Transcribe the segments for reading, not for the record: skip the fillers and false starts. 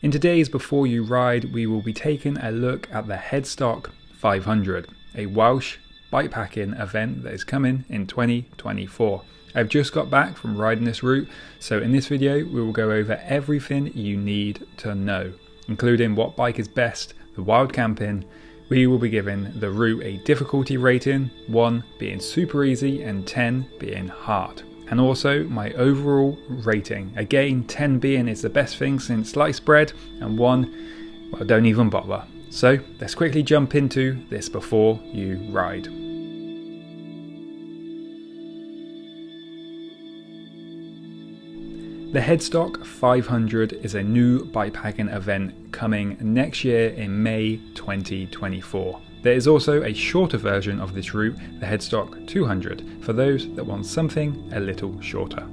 In today's Before You Ride, we will be taking a look at the Headstock 500, a Welsh bikepacking event that is coming in 2024. I've just got back from riding this route, so in this video we will go over everything you need to know, including what bike is best for wild camping. We will be giving the route a difficulty rating, 1 being super easy and 10 being hard. And also my overall rating. Again, 10 being is the best thing since sliced bread, and 1, well, don't even bother. So let's quickly jump into this Before You Ride. The Headstock 500 is a new bikepacking event coming next year in May 2024. There is also a shorter version of this route, the Headstock 200, for those that want something a little shorter.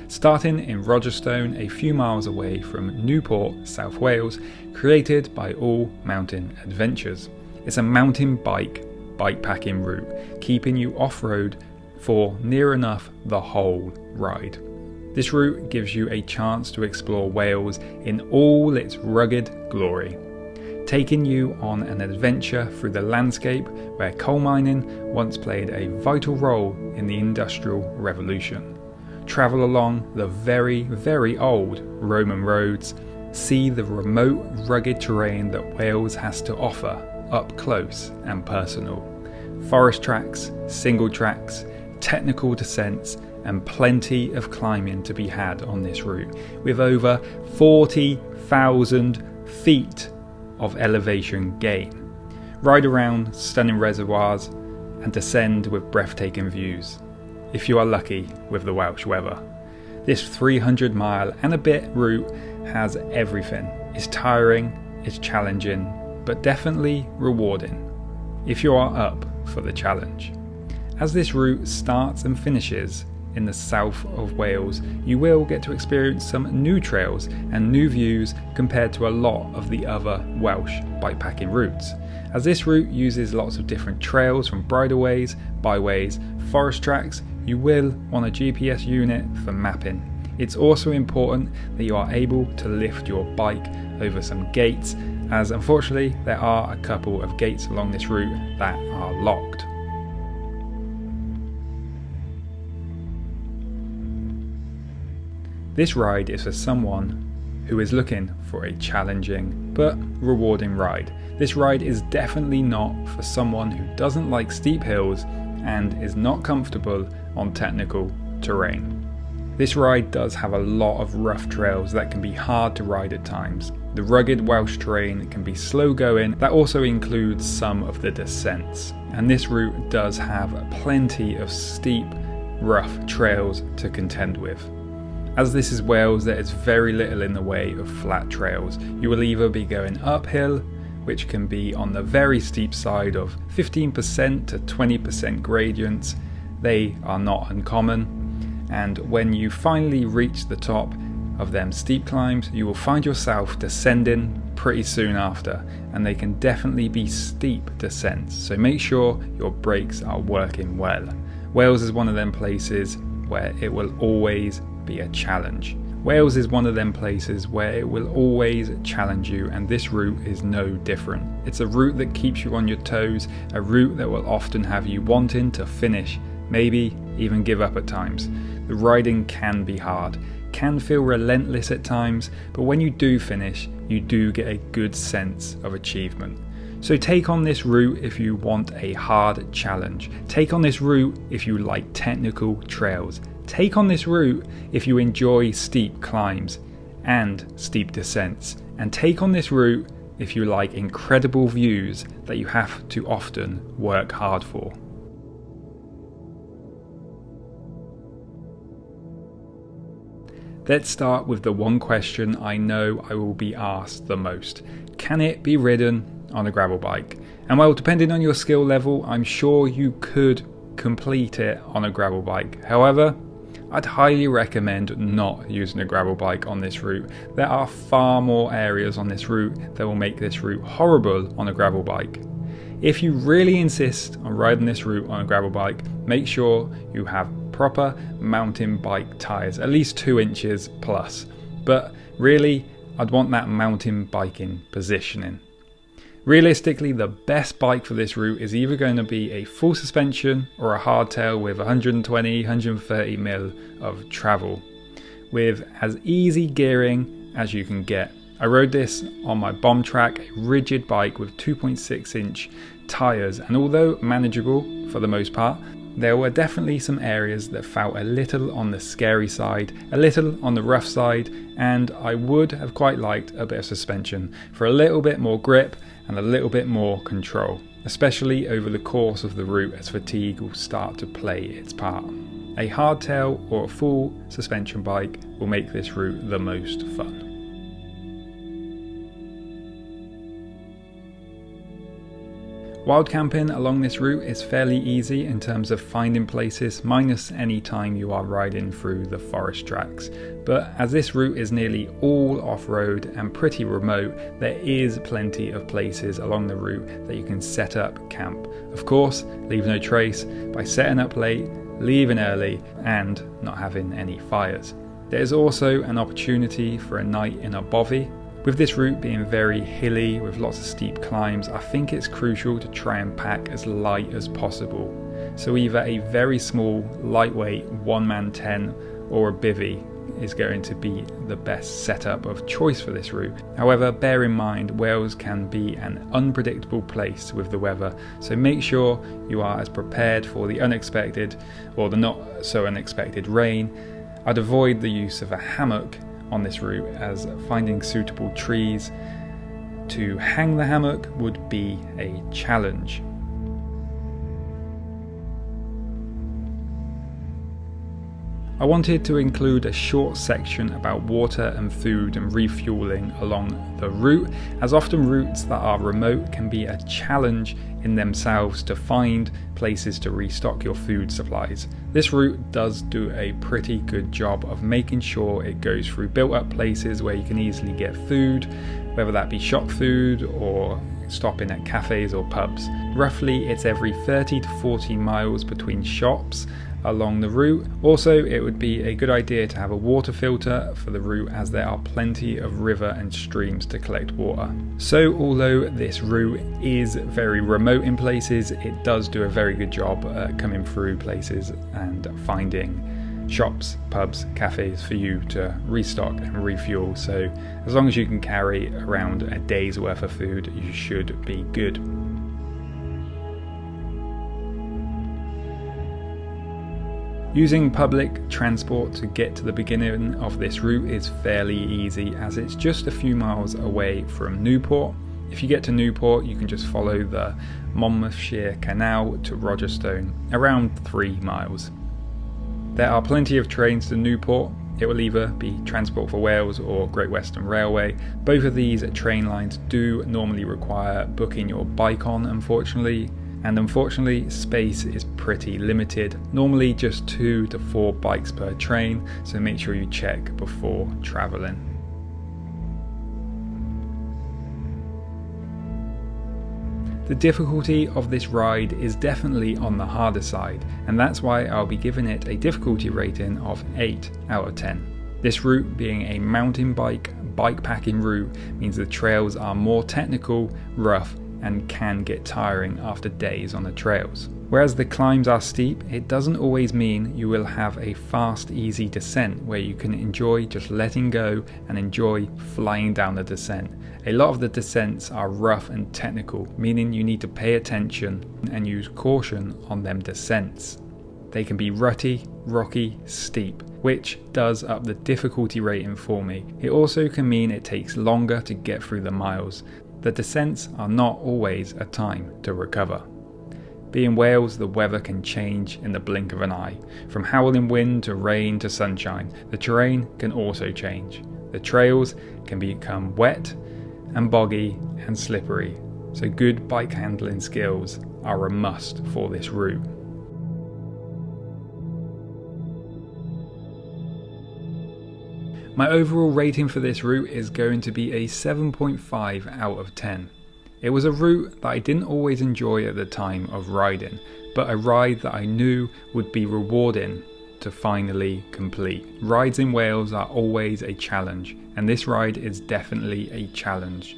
Starting in Rogerstone, a few miles away from Newport, South Wales, created by All Mountain Adventures. It's a mountain bikepacking route, keeping you off-road for near enough the whole ride. This route gives you a chance to explore Wales in all its rugged glory, taking you on an adventure through the landscape where coal mining once played a vital role in the Industrial Revolution. Travel along the very, very old Roman roads, see the remote, rugged terrain that Wales has to offer up close and personal. Forest tracks, single tracks, technical descents, and plenty of climbing to be had on this route, with over 40,000 feet of elevation gain. Ride around stunning reservoirs and descend with breathtaking views, if you are lucky with the Welsh weather. This 300 mile and a bit route has everything. It's tiring, it's challenging, but definitely rewarding if you are up for the challenge. As this route starts and finishes in the south of Wales, you will get to experience some new trails and new views compared to a lot of the other Welsh bikepacking routes. As this route uses lots of different trails from bridleways, byways, forest tracks, you will want a GPS unit for mapping. It's also important that you are able to lift your bike over some gates, as unfortunately there are a couple of gates along this route that are locked. This ride is for someone who is looking for a challenging but rewarding ride. This ride is definitely not for someone who doesn't like steep hills and is not comfortable on technical terrain. This ride does have a lot of rough trails that can be hard to ride at times. The rugged Welsh terrain can be slow going. That also includes some of the descents. And this route does have plenty of steep, rough trails to contend with. As this is Wales, there is very little in the way of flat trails. You will either be going uphill, which can be on the very steep side of 15% to 20% gradients. They are not uncommon. And when you finally reach the top of them steep climbs, you will find yourself descending pretty soon after, and they can definitely be steep descents. So make sure your brakes are working well. Wales is one of them places where it will always be a challenge. Wales is one of them places where it will always challenge you, and this route is no different. It's a route that keeps you on your toes, a route that will often have you wanting to finish, maybe even give up at times. The riding can be hard, can feel relentless at times, but when you do finish, you do get a good sense of achievement. So take on this route if you want a hard challenge. Take on this route if you like technical trails. Take on this route if you enjoy steep climbs and steep descents. And take on this route if you like incredible views that you have to often work hard for. Let's start with the one question I know I will be asked the most. Can it be ridden on a gravel bike? And well, depending on your skill level, I'm sure you could complete it on a gravel bike. However, I'd highly recommend not using a gravel bike on this route. There are far more areas on this route that will make this route horrible on a gravel bike. If you really insist on riding this route on a gravel bike, make sure you have proper mountain bike tyres, at least 2 inches plus. But really, I'd want that mountain biking positioning. Realistically, the best bike for this route is either going to be a full suspension or a hardtail with 120-130 mil of travel, with as easy gearing as you can get. I rode this on my bomb track, a rigid bike with 2.6 inch tyres, and although manageable for the most part, there were definitely some areas that felt a little on the scary side, a little on the rough side, and I would have quite liked a bit of suspension for a little bit more grip and a little bit more control, especially over the course of the route as fatigue will start to play its part. A hardtail or a full suspension bike will make this route the most fun. Wild camping along this route is fairly easy in terms of finding places, minus any time you are riding through the forest tracks. But as this route is nearly all off-road and pretty remote, there is plenty of places along the route that you can set up camp. Of course, leave no trace by setting up late, leaving early, and not having any fires. There is also an opportunity for a night in a bovvy. With this route being very hilly with lots of steep climbs, I think it's crucial to try and pack as light as possible. So either a very small, lightweight one-man tent or a bivvy is going to be the best setup of choice for this route. However, bear in mind Wales can be an unpredictable place with the weather, so make sure you are as prepared for the unexpected or the not so unexpected rain. I'd avoid the use of a hammock on this route, as finding suitable trees to hang the hammock would be a challenge. I wanted to include a short section about water and food and refueling along the route, as often routes that are remote can be a challenge in themselves to find places to restock your food supplies. This route does do a pretty good job of making sure it goes through built up places where you can easily get food, whether that be shop food or stopping at cafes or pubs. Roughly it's every 30 to 40 miles between shops along the route. Also, it would be a good idea to have a water filter for the route, as there are plenty of river and streams to collect water. So although this route is very remote in places, it does do a very good job at coming through places and finding shops, pubs, cafes for you to restock and refuel. So as long as you can carry around a day's worth of food, you should be good. Using public transport to get to the beginning of this route is fairly easy, as it's just a few miles away from Newport. If you get to Newport, you can just follow the Monmouthshire Canal to Rogerstone, around 3 miles. There are plenty of trains to Newport. It will either be Transport for Wales or Great Western Railway. Both of these train lines do normally require booking your bike on, unfortunately. And unfortunately, space is pretty limited, normally just 2 to 4 bikes per train, so make sure you check before travelling. The difficulty of this ride is definitely on the harder side, and that's why I'll be giving it a difficulty rating of 8 out of 10. This route being a mountain bikepacking route means the trails are more technical, rough, and can get tiring after days on the trails. Whereas the climbs are steep, it doesn't always mean you will have a fast, easy descent where you can enjoy just letting go and enjoy flying down the descent. A lot of the descents are rough and technical, meaning you need to pay attention and use caution on them descents. They can be rutty, rocky, steep, which does up the difficulty rating for me. It also can mean it takes longer to get through the miles. The descents are not always a time to recover. Being Wales, the weather can change in the blink of an eye. From howling wind to rain to sunshine, the terrain can also change. The trails can become wet and boggy and slippery, so good bike handling skills are a must for this route. My overall rating for this route is going to be a 7.5 out of 10. It was a route that I didn't always enjoy at the time of riding, but a ride that I knew would be rewarding to finally complete. Rides in Wales are always a challenge, and this ride is definitely a challenge.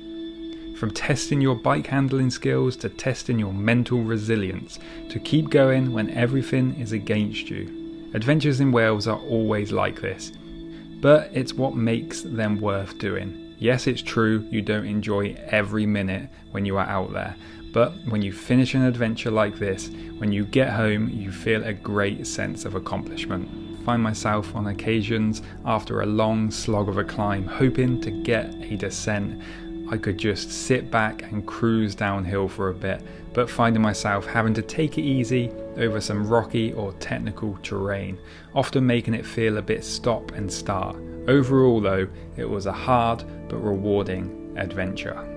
From testing your bike handling skills to testing your mental resilience, to keep going when everything is against you. Adventures in Wales are always like this, but it's what makes them worth doing. Yes, it's true you don't enjoy every minute when you are out there, but when you finish an adventure like this, when you get home, you feel a great sense of accomplishment. I find myself on occasions after a long slog of a climb, hoping to get a descent. I could just sit back and cruise downhill for a bit, but finding myself having to take it easy over some rocky or technical terrain, often making it feel a bit stop and start. Overall though, it was a hard but rewarding adventure.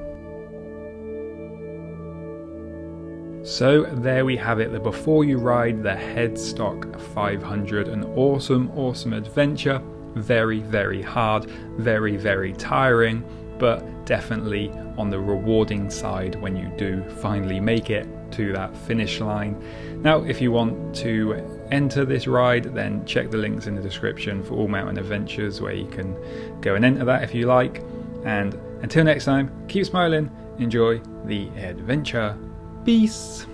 So there we have it, the Before You Ride the Headstock 500, an awesome adventure. Very hard, very tiring, but definitely on the rewarding side when you do finally make it to that finish line. Now, if you want to enter this ride, then check the links in the description for All Mountain Adventures, where you can go and enter that if you like. And until next time, keep smiling, enjoy the adventure. Peace.